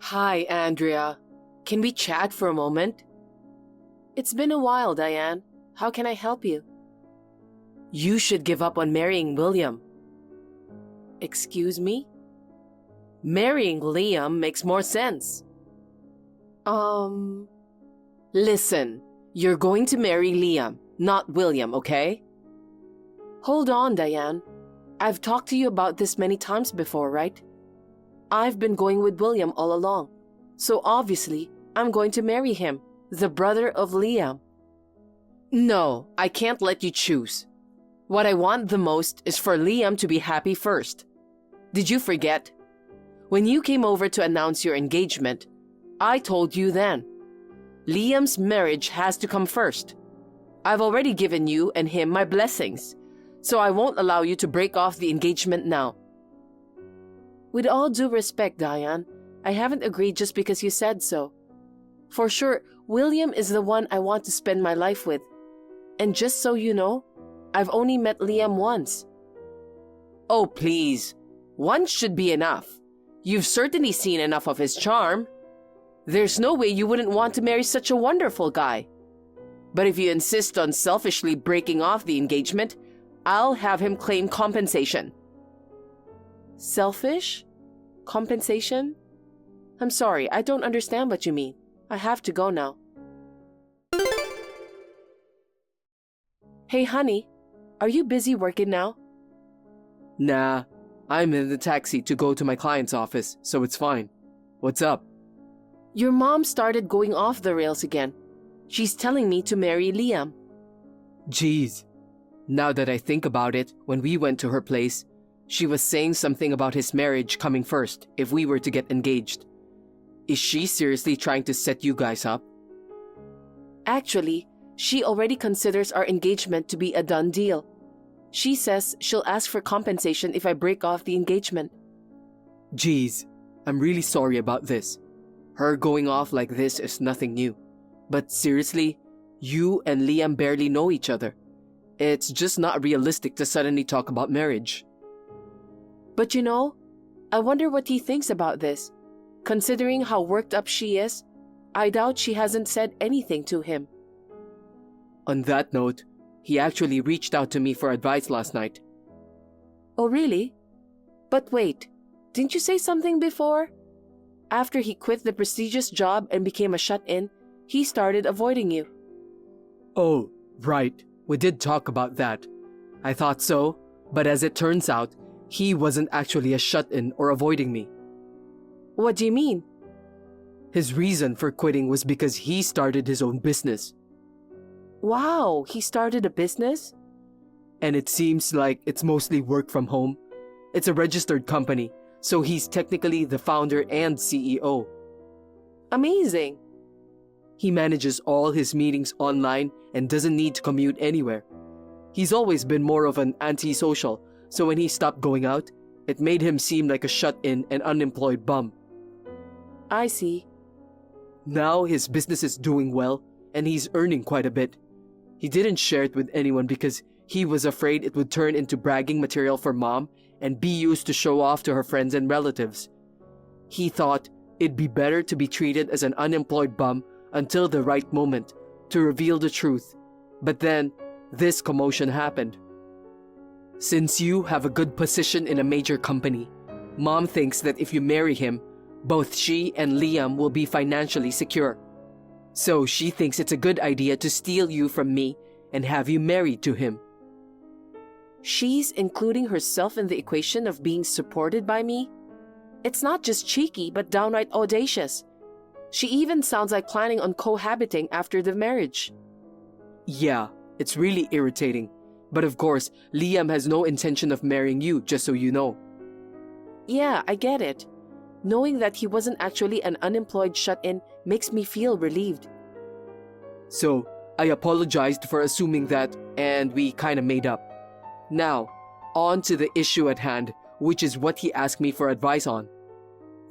Hi, Andrea. Can we chat for a moment? It's been a while, Diane. How can I help you? You should give up on marrying William. Excuse me? Marrying Liam makes more sense. Listen, you're going to marry Liam, not William, okay? Hold on, Diane. I've talked to you about this many times before, right? I've been going with William all along, so obviously I'm going to marry him, the brother of Liam. No, I can't let you choose. What I want the most is for Liam to be happy first. Did you forget? When you came over to announce your engagement, I told you then, Liam's marriage has to come first. I've already given you and him my blessings, so I won't allow you to break off the engagement now. With all due respect, Diane, I haven't agreed just because you said so. For sure, William is the one I want to spend my life with. And just so you know, I've only met Liam once. Oh, please. Once should be enough. You've certainly seen enough of his charm. There's no way you wouldn't want to marry such a wonderful guy. But if you insist on selfishly breaking off the engagement, I'll have him claim compensation. Selfish? Compensation? I'm sorry, I don't understand what you mean. I have to go now. Hey, honey, are you busy working now? Nah, I'm in the taxi to go to my client's office, so it's fine. What's up? Your mom started going off the rails again. She's telling me to marry Liam. Jeez. Now that I think about it, when we went to her place, she was saying something about his marriage coming first if we were to get engaged. Is she seriously trying to set you guys up? Actually, she already considers our engagement to be a done deal. She says she'll ask for compensation if I break off the engagement. Jeez, I'm really sorry about this. Her going off like this is nothing new. But seriously, you and Liam barely know each other. It's just not realistic to suddenly talk about marriage. But you know, I wonder what he thinks about this. Considering how worked up she is, I doubt she hasn't said anything to him. On that note, he actually reached out to me for advice last night. Oh, really? But wait, didn't you say something before? After he quit the prestigious job and became a shut-in, he started avoiding you. Oh, right. We did talk about that. I thought so, but as it turns out, he wasn't actually a shut-in or avoiding me. What do you mean? His reason for quitting was because he started his own business. Wow, he started a business? And it seems like it's mostly work from home. It's a registered company, so he's technically the founder and CEO. Amazing. He manages all his meetings online and doesn't need to commute anywhere. He's always been more of an antisocial, so when he stopped going out, it made him seem like a shut-in and unemployed bum. I see. Now his business is doing well, and he's earning quite a bit. He didn't share it with anyone because he was afraid it would turn into bragging material for Mom and be used to show off to her friends and relatives. He thought it'd be better to be treated as an unemployed bum until the right moment to reveal the truth. But then, this commotion happened. Since you have a good position in a major company, Mom thinks that if you marry him, both she and Liam will be financially secure. So she thinks it's a good idea to steal you from me and have you married to him. She's including herself in the equation of being supported by me? It's not just cheeky, but downright audacious. She even sounds like planning on cohabiting after the marriage. Yeah, it's really irritating. But of course, Liam has no intention of marrying you, just so you know. Yeah, I get it. Knowing that he wasn't actually an unemployed shut-in makes me feel relieved. So, I apologized for assuming that, and we kinda made up. Now, on to the issue at hand, which is what he asked me for advice on.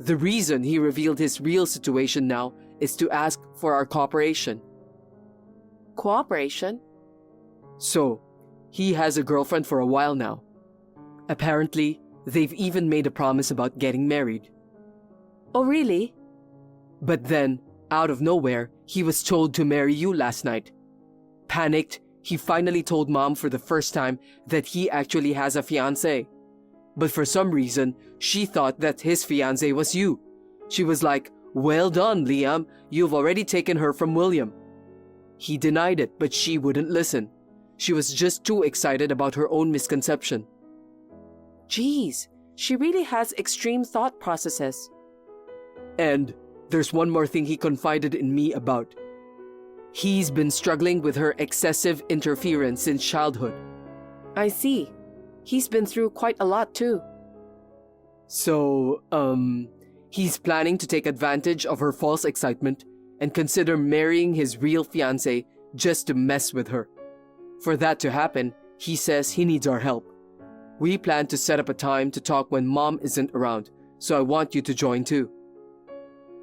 The reason he revealed his real situation now is to ask for our cooperation. Cooperation? So, he has a girlfriend for a while now. Apparently, they've even made a promise about getting married. Oh, really? But then, out of nowhere, he was told to marry you last night. Panicked, he finally told Mom for the first time that he actually has a fiancé. But for some reason, she thought that his fiancé was you. She was like, "Well done, Liam, you've already taken her from William." He denied it, but she wouldn't listen. She was just too excited about her own misconception. Geez, she really has extreme thought processes. And there's one more thing he confided in me about. He's been struggling with her excessive interference since childhood. I see. He's been through quite a lot too. So, he's planning to take advantage of her false excitement and consider marrying his real fiancé just to mess with her. For that to happen, he says he needs our help. We plan to set up a time to talk when Mom isn't around, so I want you to join too.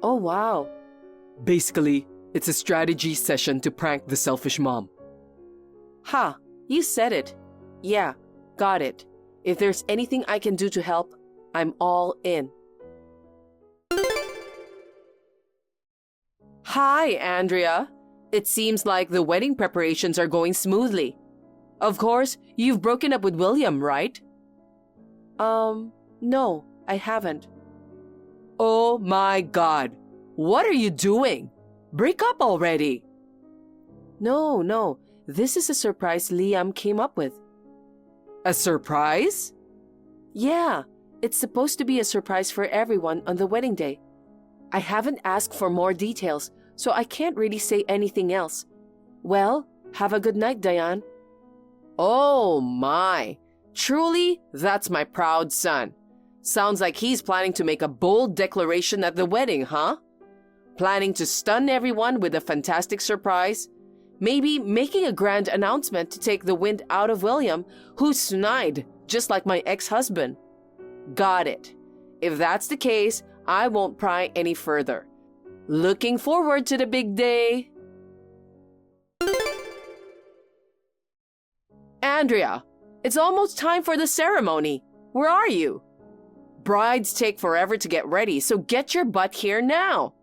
Oh wow. Basically, it's a strategy session to prank the selfish mom. Ha, you said it. Yeah, got it. If there's anything I can do to help, I'm all in. Hi, Andrea. It seems like the wedding preparations are going smoothly. Of course, you've broken up with William, right? No, I haven't. Oh my God. What are you doing? Break up already. No. This is a surprise Liam came up with. A surprise? Yeah, it's supposed to be a surprise for everyone on the wedding day. I haven't asked for more details, so I can't really say anything else. Well, have a good night, Diane. Oh my. Truly, that's my proud son. Sounds like he's planning to make a bold declaration at the wedding, huh? Planning to stun everyone with a fantastic surprise? Maybe making a grand announcement to take the wind out of William, who's snide, just like my ex-husband. Got it. If that's the case, I won't pry any further. Looking forward to the big day. Andrea, it's almost time for the ceremony. Where are you? Brides take forever to get ready, so get your butt here now.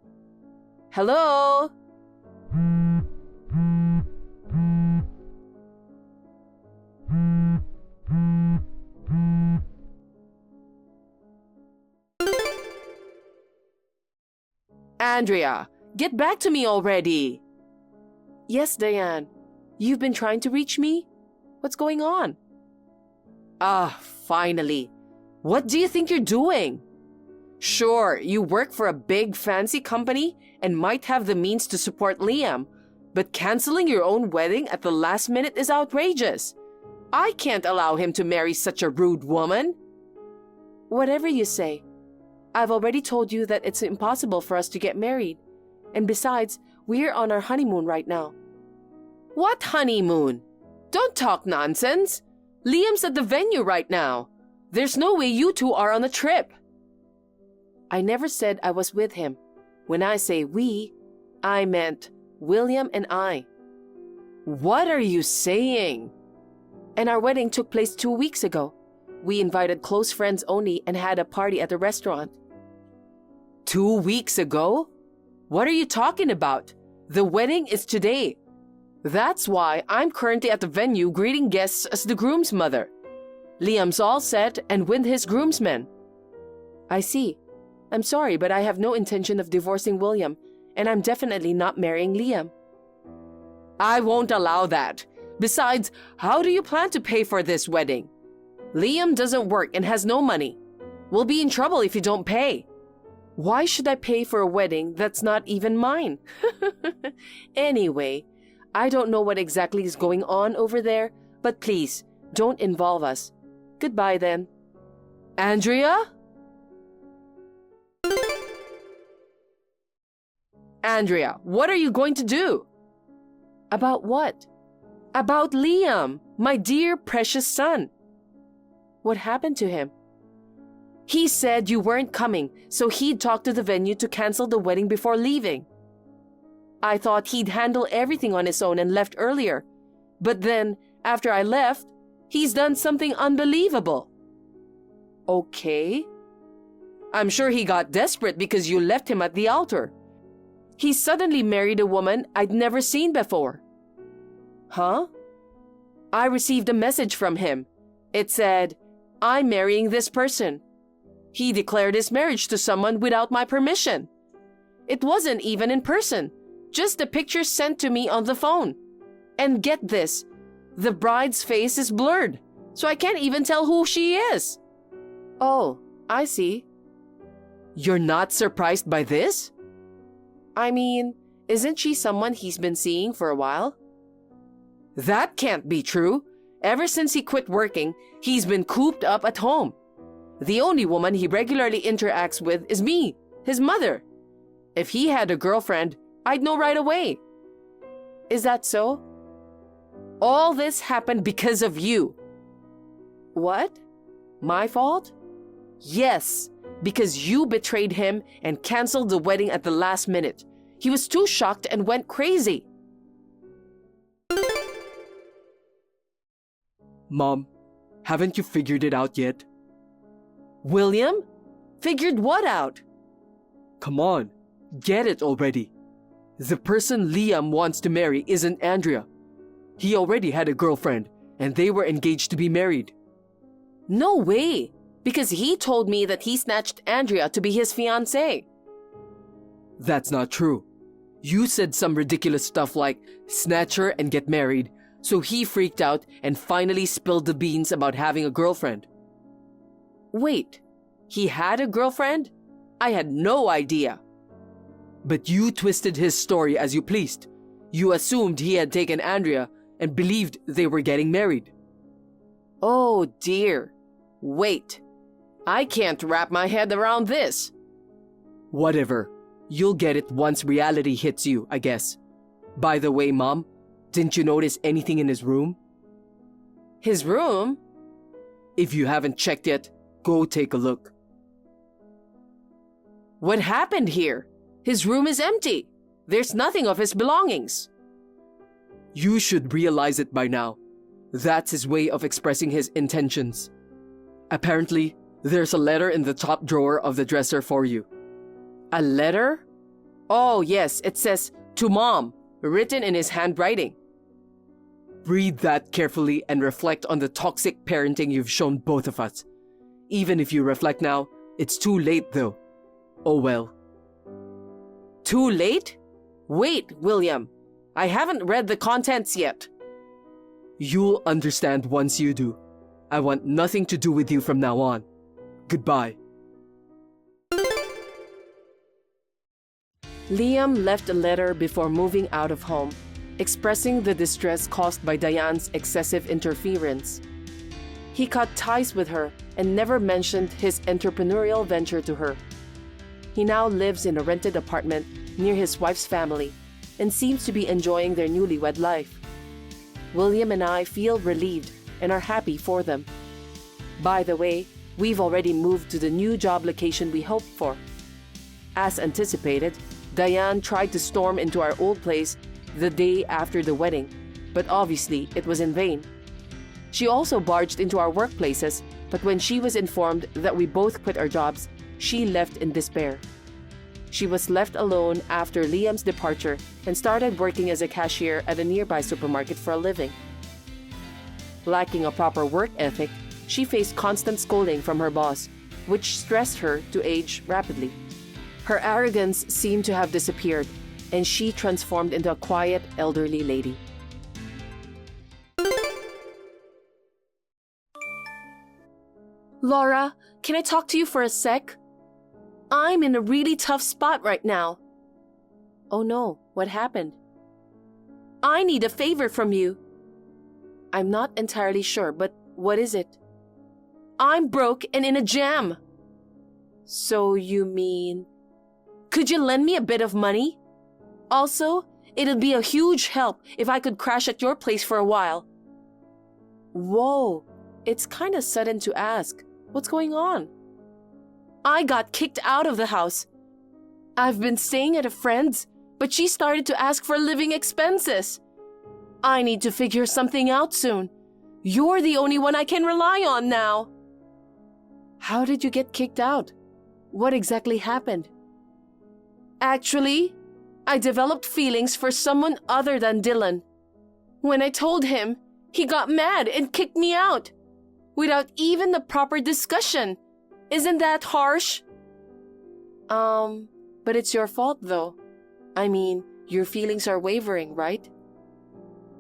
Hello? Andrea, get back to me already. Yes, Diane. You've been trying to reach me? What's going on? Finally. What do you think you're doing? Sure, you work for a big fancy company and might have the means to support Liam, but canceling your own wedding at the last minute is outrageous. I can't allow him to marry such a rude woman. Whatever you say. I've already told you that it's impossible for us to get married. And besides, we're on our honeymoon right now. What honeymoon? Don't talk nonsense. Liam's at the venue right now. There's no way you two are on a trip. I never said I was with him. When I say we, I meant William and I. What are you saying? And our wedding took place 2 weeks ago. We invited close friends only and had a party at the restaurant. 2 weeks ago? What are you talking about? The wedding is today. That's why I'm currently at the venue greeting guests as the groom's mother. Liam's all set and with his groomsmen. I see. I'm sorry, but I have no intention of divorcing William, and I'm definitely not marrying Liam. I won't allow that. Besides, how do you plan to pay for this wedding? Liam doesn't work and has no money. We'll be in trouble if you don't pay. Why should I pay for a wedding that's not even mine? Anyway, I don't know what exactly is going on over there, but please, don't involve us. Goodbye then. Andrea? Andrea, what are you going to do? About what? About Liam, my dear precious son. What happened to him? He said you weren't coming, so he'd talk to the venue to cancel the wedding before leaving. I thought he'd handle everything on his own and left earlier. But then, after I left, he's done something unbelievable. Okay. I'm sure he got desperate because you left him at the altar. He suddenly married a woman I'd never seen before. Huh? I received a message from him. It said, "I'm marrying this person." He declared his marriage to someone without my permission. It wasn't even in person, just a picture sent to me on the phone. And get this, the bride's face is blurred, so I can't even tell who she is. Oh, I see. You're not surprised by this? I mean, isn't she someone he's been seeing for a while? That can't be true. Ever since he quit working, he's been cooped up at home. The only woman he regularly interacts with is me, his mother. If he had a girlfriend, I'd know right away. Is that so? All this happened because of you. What? My fault? Yes, because you betrayed him and canceled the wedding at the last minute. He was too shocked and went crazy. Mom, haven't you figured it out yet? William? Figured what out? Come on, get it already. The person Liam wants to marry isn't Andrea. He already had a girlfriend, and they were engaged to be married. No way, because he told me that he snatched Andrea to be his fiancée. That's not true. You said some ridiculous stuff like snatch her and get married, so he freaked out and finally spilled the beans about having a girlfriend. Wait, he had a girlfriend? I had no idea. But you twisted his story as you pleased. You assumed he had taken Andrea and believed they were getting married. Oh dear. Wait. I can't wrap my head around this. Whatever. You'll get it once reality hits you, I guess. By the way, Mom, didn't you notice anything in his room? His room? If you haven't checked yet, go take a look. What happened here? His room is empty. There's nothing of his belongings. You should realize it by now. That's his way of expressing his intentions. Apparently, there's a letter in the top drawer of the dresser for you. A letter? Oh, yes, it says, "To Mom," written in his handwriting. Read that carefully and reflect on the toxic parenting you've shown both of us. Even if you reflect now, it's too late though. Oh well. Too late? Wait, William. I haven't read the contents yet. You'll understand once you do. I want nothing to do with you from now on. Goodbye. Liam left a letter before moving out of home, expressing the distress caused by Diane's excessive interference. He cut ties with her and never mentioned his entrepreneurial venture to her. He now lives in a rented apartment near his wife's family and seems to be enjoying their newlywed life. William and I feel relieved and are happy for them. By the way, we've already moved to the new job location we hoped for. As anticipated, Diane tried to storm into our old place the day after the wedding, but obviously it was in vain. She also barged into our workplaces, but when she was informed that we both quit our jobs, she left in despair. She was left alone after Liam's departure and started working as a cashier at a nearby supermarket for a living. Lacking a proper work ethic, she faced constant scolding from her boss, which stressed her to age rapidly. Her arrogance seemed to have disappeared, and she transformed into a quiet, elderly lady. Laura, can I talk to you for a sec? I'm in a really tough spot right now. Oh no, what happened? I need a favor from you. I'm not entirely sure, but what is it? I'm broke and in a jam. So you mean... Could you lend me a bit of money? Also, it'd be a huge help if I could crash at your place for a while. Whoa, it's kind of sudden to ask. What's going on? I got kicked out of the house. I've been staying at a friend's, but she started to ask for living expenses. I need to figure something out soon. You're the only one I can rely on now. How did you get kicked out? What exactly happened? Actually, I developed feelings for someone other than Dylan. When I told him, he got mad and kicked me out. Without even the proper discussion. Isn't that harsh? But it's your fault though. I mean, your feelings are wavering, right?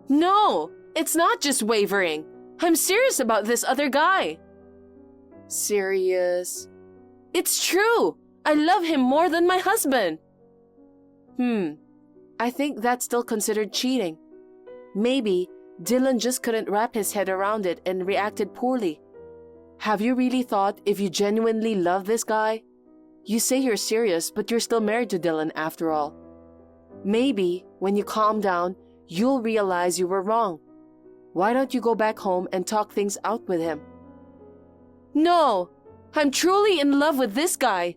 No, it's not just wavering. I'm serious about this other guy. Serious? It's true. I love him more than my husband. I think that's still considered cheating. Maybe Dylan just couldn't wrap his head around it and reacted poorly. Have you really thought if you genuinely love this guy? You say you're serious, but you're still married to Dylan after all. Maybe when you calm down, you'll realize you were wrong. Why don't you go back home and talk things out with him? No, I'm truly in love with this guy.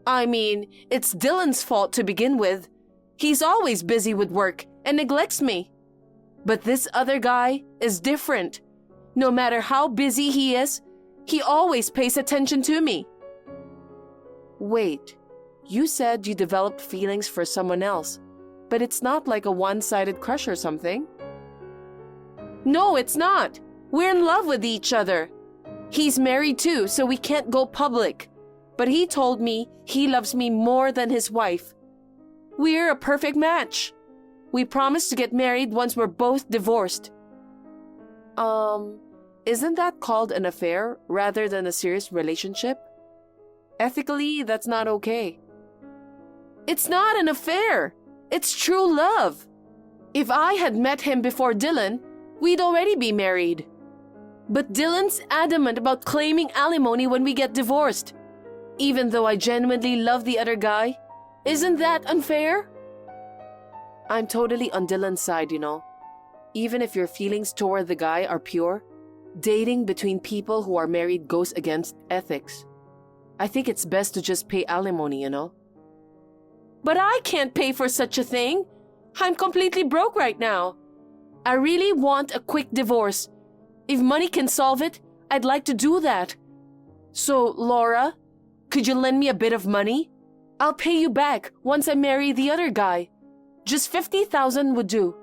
I mean, it's Dylan's fault to begin with. He's always busy with work and neglects me. But this other guy is different. No matter how busy he is, he always pays attention to me. Wait, you said you developed feelings for someone else, but it's not like a one-sided crush or something. No, it's not. We're in love with each other. He's married too, so we can't go public. But he told me he loves me more than his wife. We're a perfect match. We promised to get married once we're both divorced. Isn't that called an affair rather than a serious relationship? Ethically, that's not okay. It's not an affair. It's true love. If I had met him before Dylan, we'd already be married. But Dylan's adamant about claiming alimony when we get divorced. Even though I genuinely love the other guy, isn't that unfair? I'm totally on Dylan's side, you know. Even if your feelings toward the guy are pure, dating between people who are married goes against ethics. I think it's best to just pay alimony, you know. But I can't pay for such a thing. I'm completely broke right now. I really want a quick divorce. If money can solve it, I'd like to do that. So, Laura, could you lend me a bit of money? I'll pay you back once I marry the other guy. Just 50,000 would do.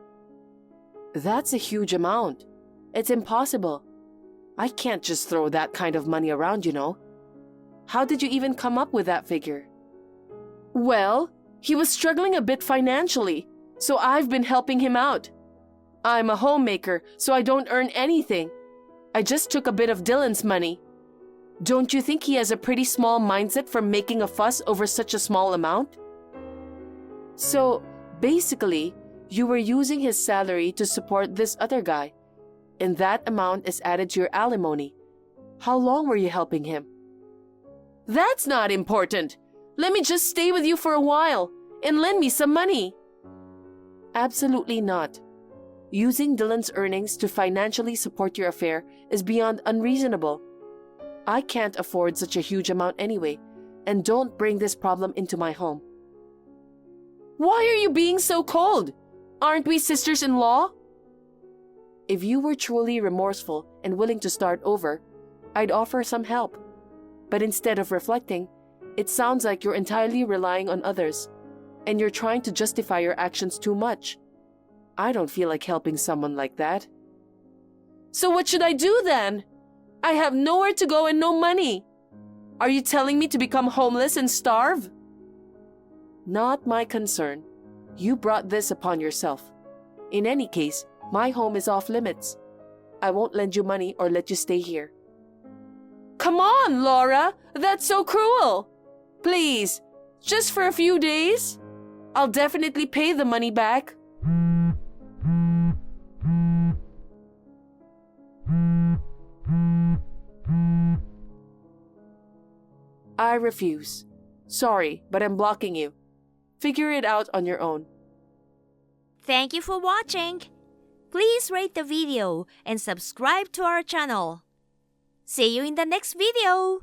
That's a huge amount. It's impossible. I can't just throw that kind of money around, you know. How did you even come up with that figure? Well, he was struggling a bit financially, so I've been helping him out. I'm a homemaker, so I don't earn anything. I just took a bit of Dylan's money. Don't you think he has a pretty small mindset for making a fuss over such a small amount? So, basically, you were using his salary to support this other guy, and that amount is added to your alimony. How long were you helping him? That's not important. Let me just stay with you for a while and lend me some money. Absolutely not. Using Dylan's earnings to financially support your affair is beyond unreasonable. I can't afford such a huge amount anyway, and don't bring this problem into my home. Why are you being so cold? Aren't we sisters-in-law? If you were truly remorseful and willing to start over, I'd offer some help. But instead of reflecting, it sounds like you're entirely relying on others, and you're trying to justify your actions too much. I don't feel like helping someone like that. So what should I do then? I have nowhere to go and no money. Are you telling me to become homeless and starve? Not my concern. You brought this upon yourself. In any case, my home is off limits. I won't lend you money or let you stay here. Come on, Laura! That's so cruel! Please, just for a few days? I'll definitely pay the money back. I refuse. Sorry, but I'm blocking you. Figure it out on your own. Thank you for watching. Please rate the video and subscribe to our channel. See you in the next video.